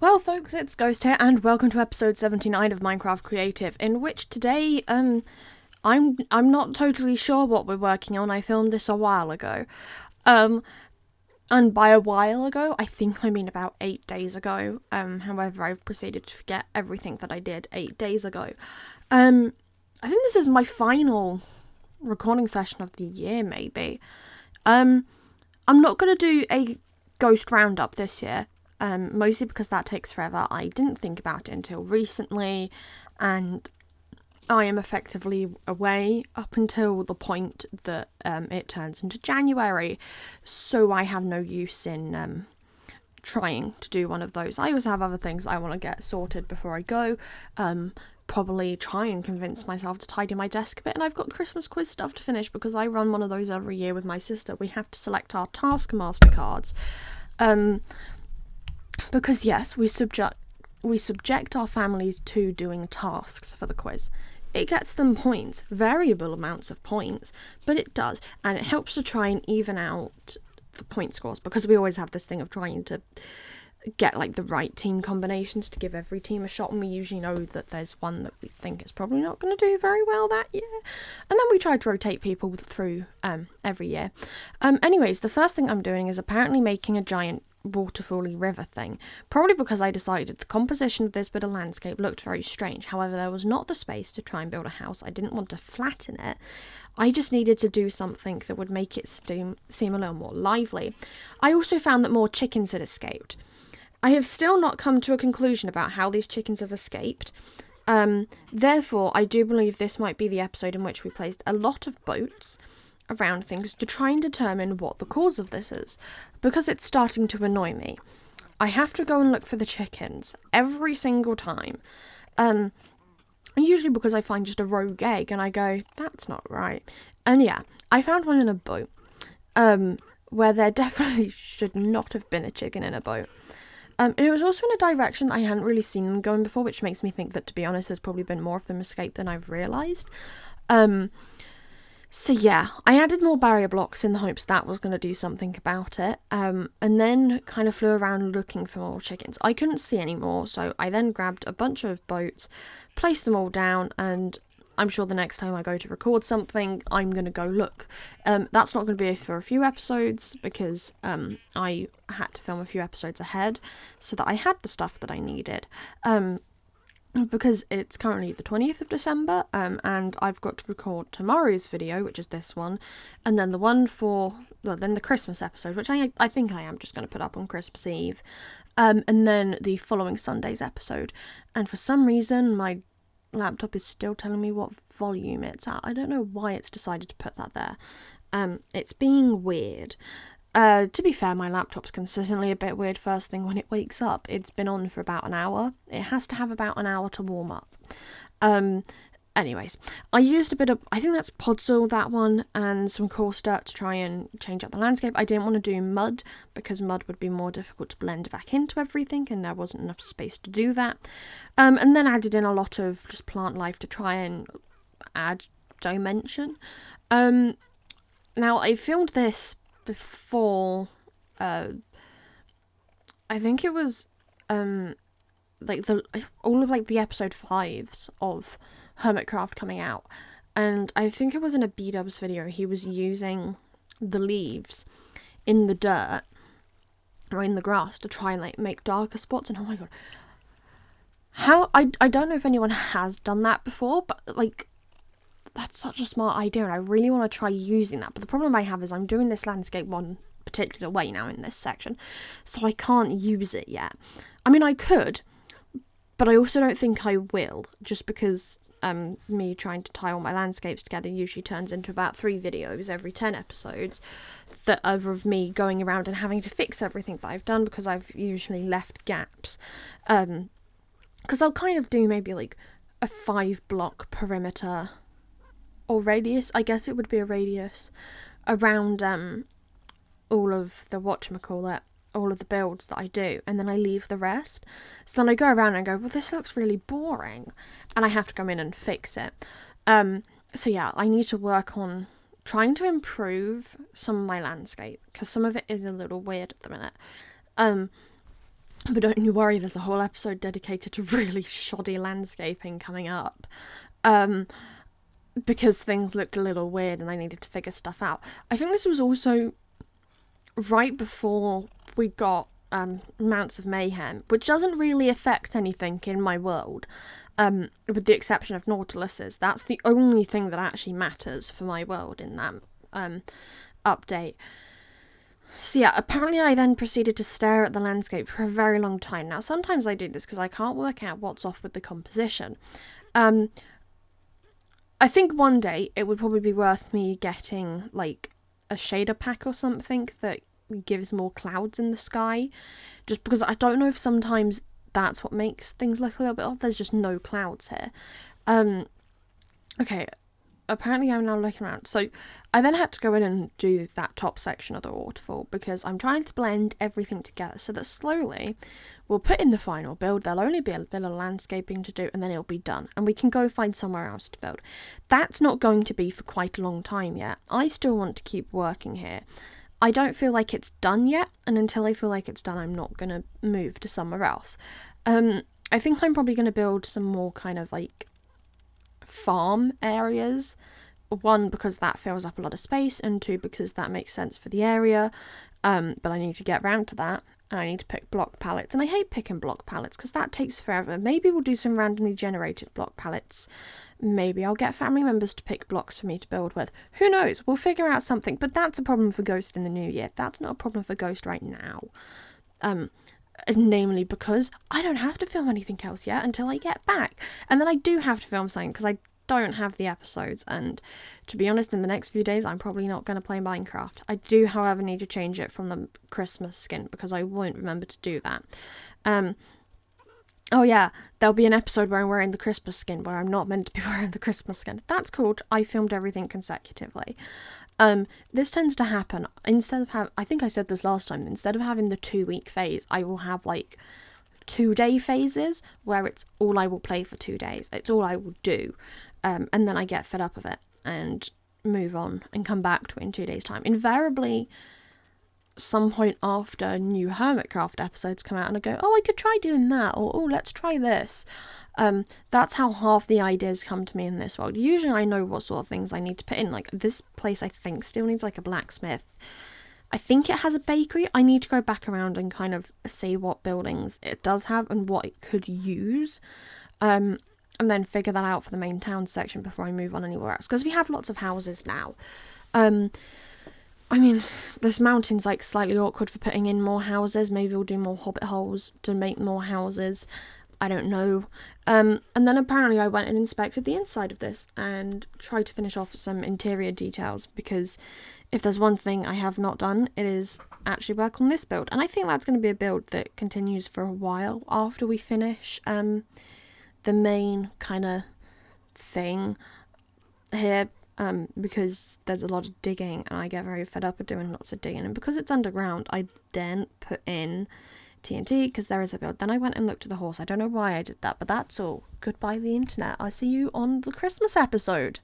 Well, folks, it's Ghost here, and welcome to episode 79 of Minecraft Creative, in which today, I'm not totally sure what we're working on. I filmed this a while ago. And by a while ago, I think I mean about 8 days ago. However, I've proceeded to forget everything that I did 8 days ago. I think this is my final recording session of the year, maybe. I'm not going to do a ghost roundup this year. Mostly because that takes forever. I didn't think about it until recently, and I am effectively away up until the point that it turns into January, so I have no use in trying to do one of those. I also have other things I want to get sorted before I go. Probably try and convince myself to tidy my desk a bit, and I've got Christmas quiz stuff to finish because I run one of those every year with my sister. We have to select our Taskmaster cards. Because yes, we subject our families to doing tasks for the quiz. It gets them points, variable amounts of points, but it does, and it helps to try and even out the point scores, because we always have this thing of trying to get like the right team combinations to give every team a shot, and we usually know that there's one that we think is probably not going to do very well that year, and then we try to rotate people through every year. Anyways, the first thing I'm doing is apparently making a giant waterfally river thing, probably because I decided the composition of this bit of landscape looked very strange. However, there was not the space to try and build a house. I didn't want to flatten it. I just needed to do something that would make it seem a little more lively. I also found that more chickens had escaped. I have still not come to a conclusion about how these chickens have escaped. Therefore, I do believe this might be the episode in which we placed a lot of boats around things to try and determine what the cause of this is, because it's starting to annoy me. I have to go and look for the chickens every single time, usually because I find just a rogue egg and I go, that's not right. And yeah, I found one in a boat, where there definitely should not have been a chicken in a boat. It was also in a direction I hadn't really seen them going before, which makes me think that, to be honest, there's probably been more of them escape than I've realised. So yeah, I added more barrier blocks in the hopes that was going to do something about it, and then kind of flew around looking for more chickens. I couldn't see any more, so I then grabbed a bunch of boats, placed them all down, and I'm sure the next time I go to record something, I'm going to go look. That's not going to be for a few episodes, because I had to film a few episodes ahead, so that I had the stuff that I needed. Because it's currently the 20th of December, and I've got to record tomorrow's video, which is this one, and then then the Christmas episode, which I think I am just going to put up on Christmas Eve, and then the following Sunday's episode. And for some reason, my laptop is still telling me what volume it's at. I don't know why it's decided to put that there. It's being weird. To be fair, my laptop's consistently a bit weird first thing when it wakes up. It's been on for about an hour. It has to have about an hour to warm up. Anyways, I used a bit of, I think that's Podzol, that one, and some coarse dirt to try and change up the landscape. I didn't want to do mud, because mud would be more difficult to blend back into everything, and there wasn't enough space to do that. And then added in a lot of just plant life to try and add dimension. Now, I filmed this before, I think it was, all of the episode 5s of Hermitcraft coming out, and I think it was in a B-dubs video. He was using the leaves in the dirt or in the grass to try and make darker spots, and oh my god, I don't know if anyone has done that before, but that's such a smart idea, and I really want to try using that. But the problem I have is I'm doing this landscape one particular way now in this section, so I can't use it yet. I mean, I could, but I also don't think I will, just because me trying to tie all my landscapes together usually turns into about 3 videos every 10 episodes that are of me going around and having to fix everything that I've done, because I've usually left gaps. Because I'll kind of do maybe a 5-block perimeter or radius, I guess it would be a radius, around all of the all of the builds that I do, and then I leave the rest. So then I go around and go, well, this looks really boring, and I have to come in and fix it. So yeah, I need to work on trying to improve some of my landscape, because some of it is a little weird at the minute. But don't you worry, there's a whole episode dedicated to really shoddy landscaping coming up. Because things looked a little weird and I needed to figure stuff out. I think this was also right before we got Mounts of Mayhem, which doesn't really affect anything in my world, with the exception of Nautiluses. That's the only thing that actually matters for my world in that update. So yeah, apparently I then proceeded to stare at the landscape for a very long time. Now, sometimes I do this because I can't work out what's off with the composition. I think one day it would probably be worth me getting, like, a shader pack or something that gives more clouds in the sky. Just because I don't know if sometimes that's what makes things look a little bit off. There's just no clouds here. Okay, apparently I'm now looking around. So I then had to go in and do that top section of the waterfall because I'm trying to blend everything together so that slowly we'll put in the final build. There'll only be a bit of landscaping to do and then it'll be done. And we can go find somewhere else to build. That's not going to be for quite a long time yet. I still want to keep working here. I don't feel like it's done yet. And until I feel like it's done, I'm not going to move to somewhere else. I think I'm probably going to build some more kind of like farm areas. One, because that fills up a lot of space, and two, because that makes sense for the area. But I need to get around to that, and I need to pick block pallets. And I hate picking block pallets because that takes forever. Maybe we'll do some randomly generated block pallets. Maybe I'll get family members to pick blocks for me to build with. Who knows? We'll figure out something. But that's a problem for Ghost in the new year. That's not a problem for Ghost right now. Namely because I don't have to film anything else yet until I get back. And then I do have to film something because I don't have the episodes, and to be honest, in the next few days I'm probably not going to play Minecraft. I do, however, need to change it from the Christmas skin because I won't remember to do that. Oh yeah, there'll be an episode where I'm wearing the Christmas skin where I'm not meant to be wearing the Christmas skin. That's called I filmed everything consecutively. This tends to happen instead of I think I said this last time, instead of having the 2-week phase, I will have like 2-day phases where it's all I will play for 2 days. It's all I will do. And then I get fed up of it and move on and come back to it in 2 days' time. Invariably, some point after new Hermitcraft episodes come out and I go, oh, I could try doing that, or oh, let's try this. That's how half the ideas come to me in this world. Usually I know what sort of things I need to put in. Like, this place I think still needs like a blacksmith. I think it has a bakery. I need to go back around and kind of see what buildings it does have and what it could use. And then figure that out for the main town section before I move on anywhere else. Because we have lots of houses now. I mean, this mountain's like slightly awkward for putting in more houses. Maybe we'll do more hobbit holes to make more houses. I don't know. And then apparently I went and inspected the inside of this and tried to finish off some interior details. Because if there's one thing I have not done, it is actually work on this build. And I think that's going to be a build that continues for a while after we finish the main kind of thing here, because there's a lot of digging and I get very fed up of doing lots of digging, and because it's underground I didn't put in TNT because there is a build. Then I went and looked at the horse. I don't know why I did that, but that's all. Goodbye the internet. I'll see you on the Christmas episode.